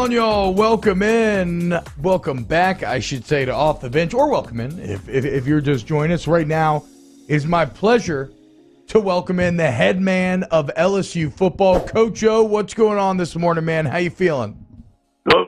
on, y'all? Welcome in. Welcome back, I should say, to Off the Bench, or welcome in if you're just joining us. Right now, it is my pleasure to welcome in the head man of LSU football, Coach O. What's going on this morning, man? How you feeling?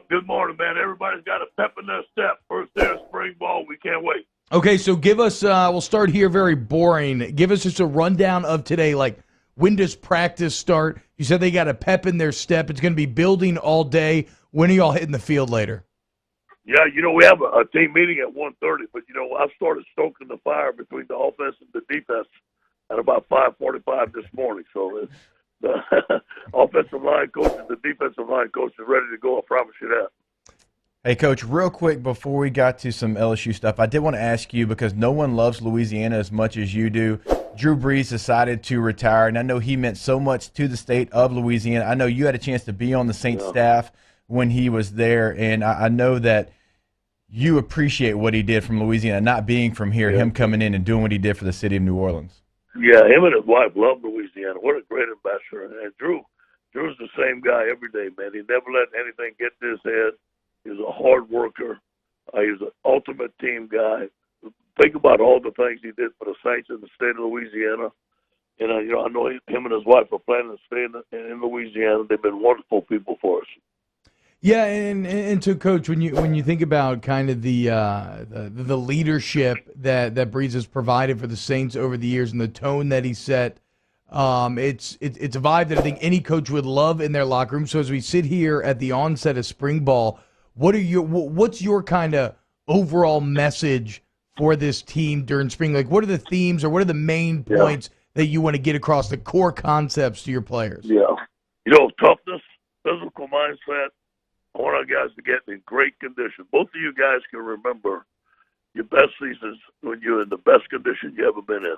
Good morning, man. Everybody's got a pep in their step. First day of spring ball. We can't wait. Okay, so give us, we'll start here very boring. Give us just a rundown of today, like when does practice start? You said they got a pep in their step. It's going to be building all day. When are y'all hitting the field later? Yeah, we have a team meeting at 1:30, but, I started stoking the fire between the offense and the defense at about 5:45 this morning. So the offensive line coach and the defensive line coach is ready to go. I promise you that. Hey, Coach, real quick before we got to some LSU stuff, I did want to ask you, because no one loves Louisiana as much as you do. Drew Brees decided to retire, and I know he meant so much to the state of Louisiana. I know you had a chance to be on the Saints staff when he was there, and I know that you appreciate what he did from Louisiana, not being from here, him coming in and doing what he did for the city of New Orleans. Yeah, him and his wife love Louisiana. What a great ambassador. And Drew's the same guy every day, man. He never let anything get to his head. He's a hard worker. He's an ultimate team guy. Think about all the things he did for the Saints in the state of Louisiana. And, I know him and his wife are planning to stay in Louisiana. They've been wonderful people for us. Yeah, and so, Coach, when you think about kind of the leadership that Brees has provided for the Saints over the years and the tone that he set, it's a vibe that I think any coach would love in their locker room. So as we sit here at the onset of spring ball, what's your kind of overall message for this team during spring? Like, what are the themes or what are the main points that you want to get across, the core concepts to your players? Yeah. Toughness, physical mindset. I want our guys to get in great condition. Both of you guys can remember your best seasons when you're in the best condition you ever been in.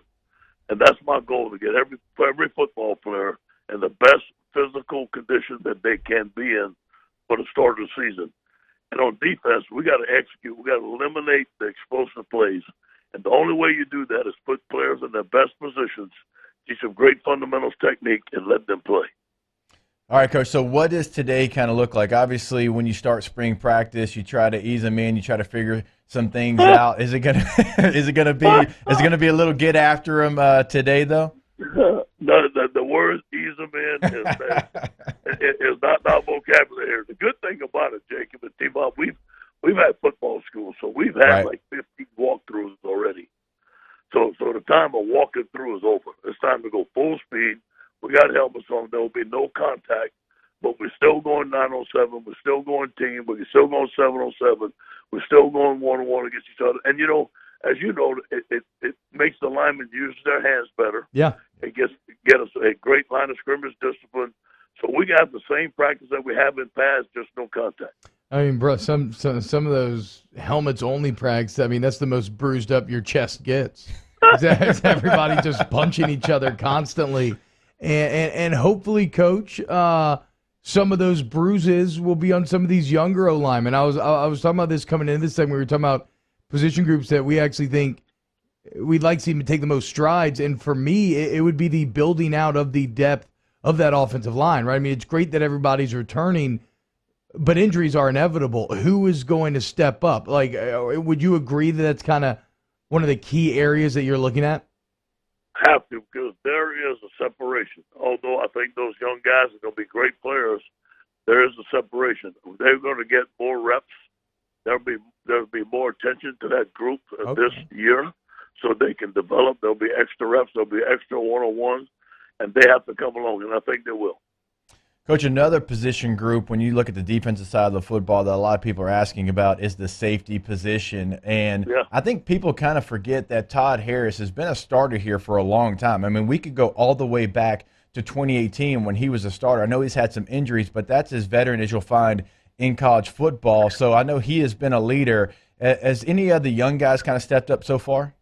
And that's my goal, to get every football player in the best physical condition that they can be in for the start of the season. And on defense, we got to execute. We got to eliminate the explosive plays. And the only way you do that is put players in their best positions, teach them great fundamentals technique, and let them play. All right, Coach, so what does today kind of look like? Obviously, when you start spring practice, you try to ease them in, you try to figure some things out. Is it gonna be a little get after them today, though? The word ease them in is not our vocabulary here. The good thing about it, Jacob and T-Bob, we've had football school, so we've had like 15 walkthroughs already. So the time of walking through is over. It's time to go full speed. We got helmets on. There will be no contact, but we're still going 9-on-7. We're still going team. We're still going 7-on-7. We're still going 1-on-1 against each other. And, as you know, it makes the linemen use their hands better. Yeah. It get us a great line of scrimmage discipline. So we got the same practice that we have in past, just no contact. I mean, bro, some of those helmets only practice. I mean, that's the most bruised up your chest gets. It's everybody just punching each other constantly. And hopefully, Coach, some of those bruises will be on some of these younger O-linemen. I was talking about this coming into this segment. We were talking about position groups that we actually think we'd like to see them take the most strides. And for me, it would be the building out of the depth of that offensive line, right? I mean, it's great that everybody's returning, but injuries are inevitable. Who is going to step up? Like, would you agree that that's kind of one of the key areas that you're looking at? Have to, because there is a separation. Although I think those young guys are going to be great players, there is a separation. They're going to get more reps. There'll be more attention to that group this year, so they can develop. There'll be extra reps. There'll be extra one-on-ones, and they have to come along, and I think they will. Coach, another position group, when you look at the defensive side of the football that a lot of people are asking about, is the safety position. And I think people kind of forget that Todd Harris has been a starter here for a long time. I mean, we could go all the way back to 2018 when he was a starter. I know he's had some injuries, but that's as veteran as you'll find in college football. So I know he has been a leader. Has any of the young guys kind of stepped up so far?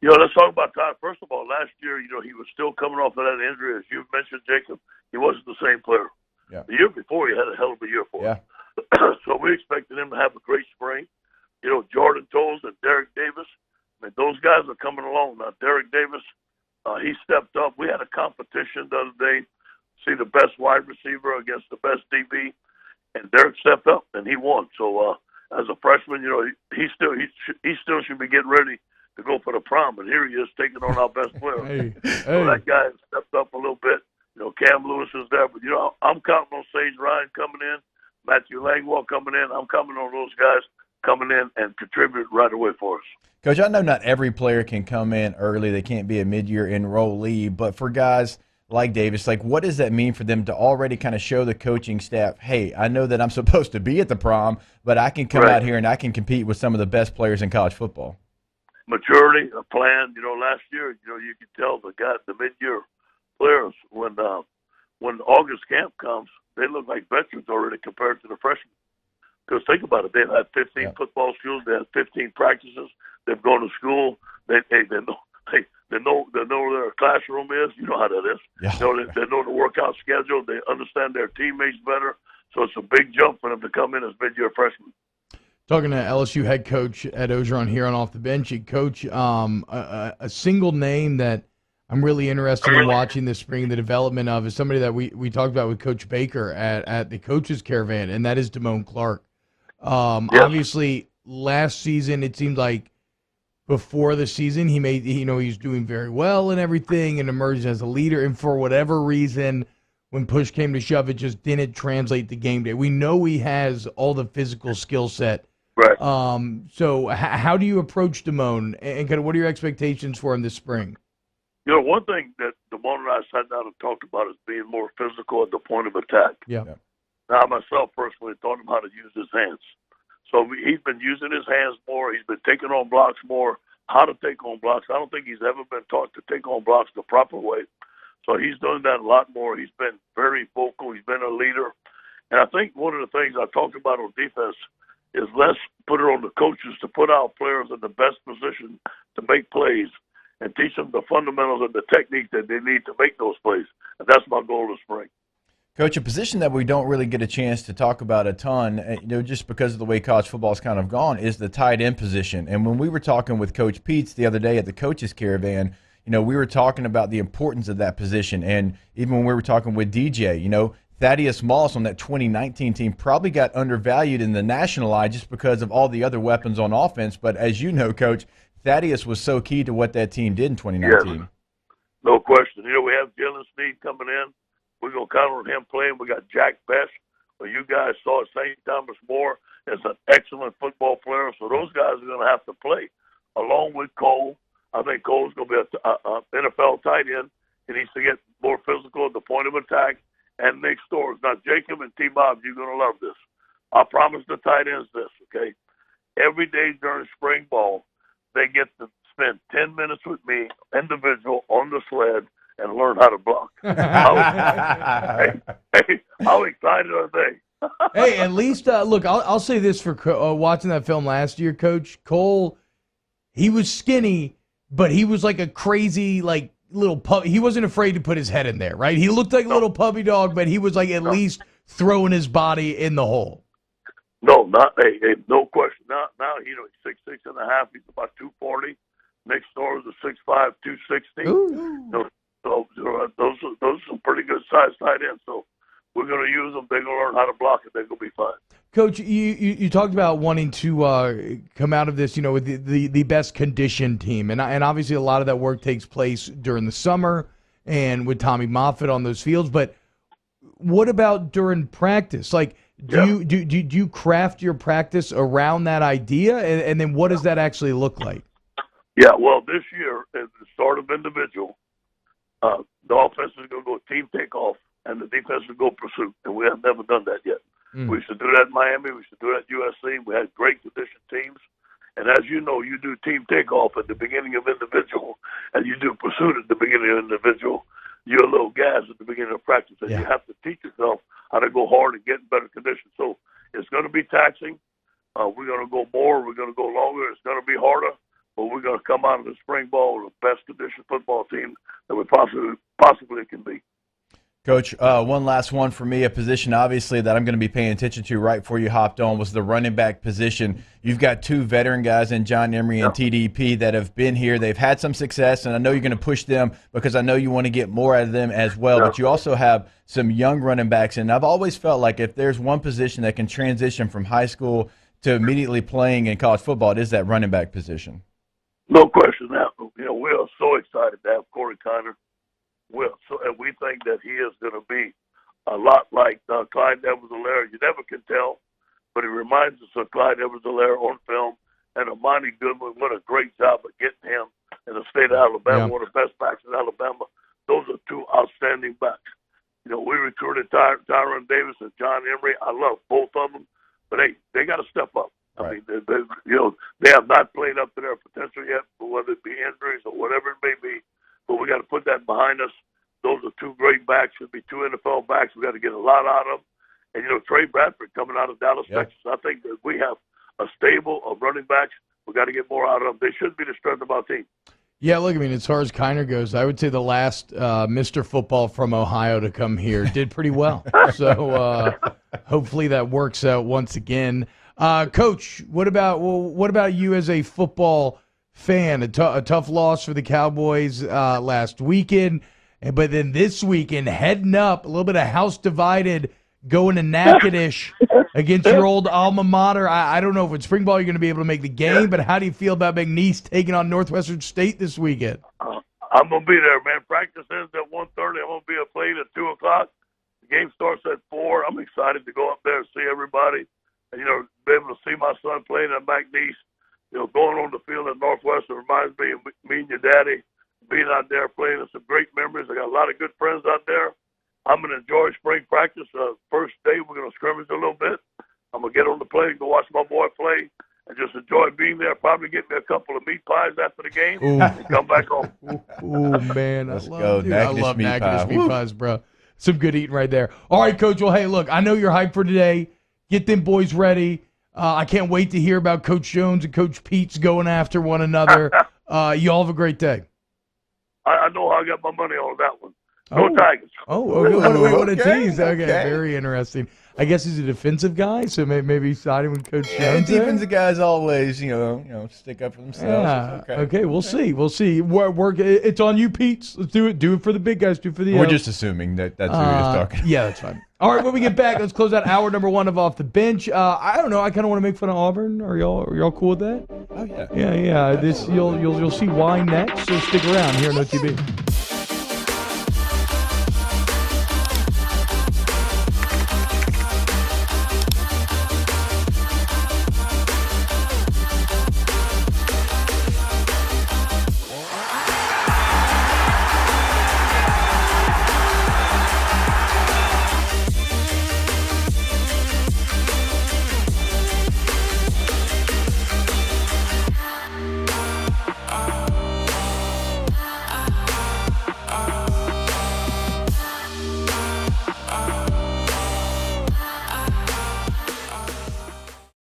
Let's talk about Todd. First of all, last year, he was still coming off of that injury. As you mentioned, Jacob, he wasn't the same player. Yeah. The year before, he had a hell of a year for him. So we expected him to have a great spring. Jordan Toles and Derek Davis, I mean, those guys are coming along. Now, Derek Davis, he stepped up. We had a competition the other day, see the best wide receiver against the best DB. and Derek stepped up and he won. So as a freshman, he still should be getting ready to go for the prom, and here he is taking on our best player. So that guy has stepped up a little bit. Cam Lewis is there, but I'm counting on Sage Ryan coming in, Matthew Langwell coming in. I'm counting on those guys coming in and contribute right away for us. Coach, I know not every player can come in early. They can't be a mid-year enrollee, but for guys like Davis, what does that mean for them to already kind of show the coaching staff, hey, I know that I'm supposed to be at the prom, but I can come out here and I can compete with some of the best players in college football? Maturity, a plan. Last year, you could tell the mid-year players when August camp comes, they look like veterans already compared to the freshmen. Because think about it, they've had 15 football schools, they had 15 practices, they've gone to school, they know where their classroom is. You know how that is. Yeah. They know the workout schedule. They understand their teammates better. So it's a big jump for them to come in as mid-year freshmen. Talking to LSU head coach Ed Orgeron here on Off the Bench. Coach, a single name that I'm really interested in watching this spring, the development of, is somebody that we talked about with Coach Baker at the Coaches Caravan, and that is Damon Clark. Obviously, last season it seemed like before the season he was doing very well and everything and emerged as a leader, and for whatever reason, when push came to shove, it just didn't translate to game day. We know he has all the physical skill set. Right. So how do you approach Damon, and kind of what are your expectations for him this spring? One thing that Damon and I sat down and talked about is being more physical at the point of attack. Yeah. Now, I myself personally taught him how to use his hands. So he's been using his hands more. He's been taking on blocks more, how to take on blocks. I don't think he's ever been taught to take on blocks the proper way. So he's doing that a lot more. He's been very vocal. He's been a leader. And I think one of the things I talked about on defense is let's put it on the coaches to put our players in the best position to make plays and teach them the fundamentals and the technique that they need to make those plays. And that's my goal this spring. Coach, a position that we don't really get a chance to talk about a ton, just because of the way college football's kind of gone, is the tight end position. And when we were talking with Coach Peets the other day at the Coaches Caravan, we were talking about the importance of that position. And even when we were talking with DJ, Thaddeus Moss on that 2019 team probably got undervalued in the national eye just because of all the other weapons on offense. But as you know, Coach, Thaddeus was so key to what that team did in 2019. Yes. No question. We have Jalen Snead coming in. We're going to count on him playing. We got Jack Best, who you guys saw at St. Thomas More, as an excellent football player. So those guys are going to have to play, along with Cole. I think Cole's going to be an NFL tight end. He needs to get more physical at the point of attack. And Nick Storrs. Now, Jacob and T-Bob, you're going to love this. I promise the tight ends this, okay? Every day during spring ball, they get to spend 10 minutes with me, individual, on the sled, and learn how to block. How excited are they? Hey, at least, look, I'll say this for watching that film last year, Coach. Cole, he was skinny, but he was like a crazy, little puppy. He wasn't afraid to put his head in there, right? He looked like a little puppy dog, but he was at least throwing his body in the hole. No, no question. Now he's 6'6.5". He's about 240. Nick Storrs is 6'5", 260. So those are some pretty good sized tight ends. So we're going to use them. They're going to learn how to block it. They're going to be fine. Coach, you talked about wanting to come out of this, with the best conditioned team, and obviously a lot of that work takes place during the summer and with Tommy Moffitt on those fields. But what about during practice? Do you craft your practice around that idea, and then what does that actually look like? Yeah, well, this year at the start of individual, the offense is going to go team takeoff, and the defense will go pursuit, and we have never done that yet. We should do that in Miami. We should do that at USC. We had great conditioned teams. And as you know, you do team takeoff at the beginning of individual, and you do pursuit at the beginning of individual. You're a little gas at the beginning of practice, and you have to teach yourself how to go hard and get in better condition. So it's going to be taxing. We're going to go more. We're going to go longer. It's going to be harder, but we're going to come out of the spring ball with the best conditioned football team that we possibly can be. Coach, one last one for me, a position obviously that I'm going to be paying attention to right before you hopped on was the running back position. You've got two veteran guys in John Emery and TDP that have been here. They've had some success, and I know you're going to push them because I know you want to get more out of them as well. But you also have some young running backs, and I've always felt like if there's one position that can transition from high school to immediately playing in college football, it is that running back position. No question. Now, we are so excited to have Corey Kiner. And we think that he is going to be a lot like Clyde Edwards-Helaire. You never can tell, but he reminds us of Clyde Edwards-Helaire on film. And Amani Goodwin, what a great job of getting him in the state of Alabama, one of the best backs in Alabama. Those are two outstanding backs. We recruited Tyron Davis and John Emery. I love both of them, but they got to step up. Right. I mean, they have not played up to their potential yet, whether it be injuries or whatever it may be. But we got to put that behind us. Those are two great backs. Should be two NFL backs. We got to get a lot out of them. And Trey Bradford coming out of Dallas, Texas. I think that we have a stable of running backs. We got to get more out of them. They should be the strength of our team. Yeah, look, I mean, as far as Kiner goes, I would say the last Mr. Football from Ohio to come here did pretty well. So hopefully that works out once again. Coach, what about you as a football fan? A tough loss for the Cowboys last weekend, but then this weekend heading up, a little bit of house divided, going to Natchitoches against your old alma mater. I don't know if it's spring ball you're going to be able to make the game, but how do you feel about McNeese taking on Northwestern State this weekend? I'm going to be there, man. Practice ends at 1:30. I'm going to be at plate at 2 o'clock. The game starts at 4. I'm excited to go up there and see everybody and, be able to see my son playing at McNeese. Going on the field at Northwestern reminds me of me and your daddy being out there playing. It's some great memories. I got a lot of good friends out there. I'm going to enjoy spring practice. First day, we're going to scrimmage a little bit. I'm going to get on the plane, go watch my boy play, and just enjoy being there. Probably get me a couple of meat pies after the game and come back home. Ooh, man. Let's go. I love Natchitoches meat pies, bro. Some good eating right there. All right, Coach. Well, hey, look, I know you're hyped for today. Get them boys ready. I can't wait to hear about Coach Jones and Coach Pete's going after one another. You all have a great day. I know how I got my money on that one. Go Tigers. What a tease. Okay, okay. Very interesting. I guess he's a defensive guy, so maybe he's siding with Coach Jones. Defensive guys always, stick up for themselves. Yeah. Okay. We'll see. Work. It's on you, Pete. Let's do it. Do it for the big guys. Do it for the. We're just assuming that's who you're talking. Yeah, that's fine. All right. When we get back, let's close out hour number 1 of Off the Bench. I don't know. I kind of want to make fun of Auburn. Are y'all cool with that? Oh yeah. Yeah. This you'll see why next. So stick around here on OTB.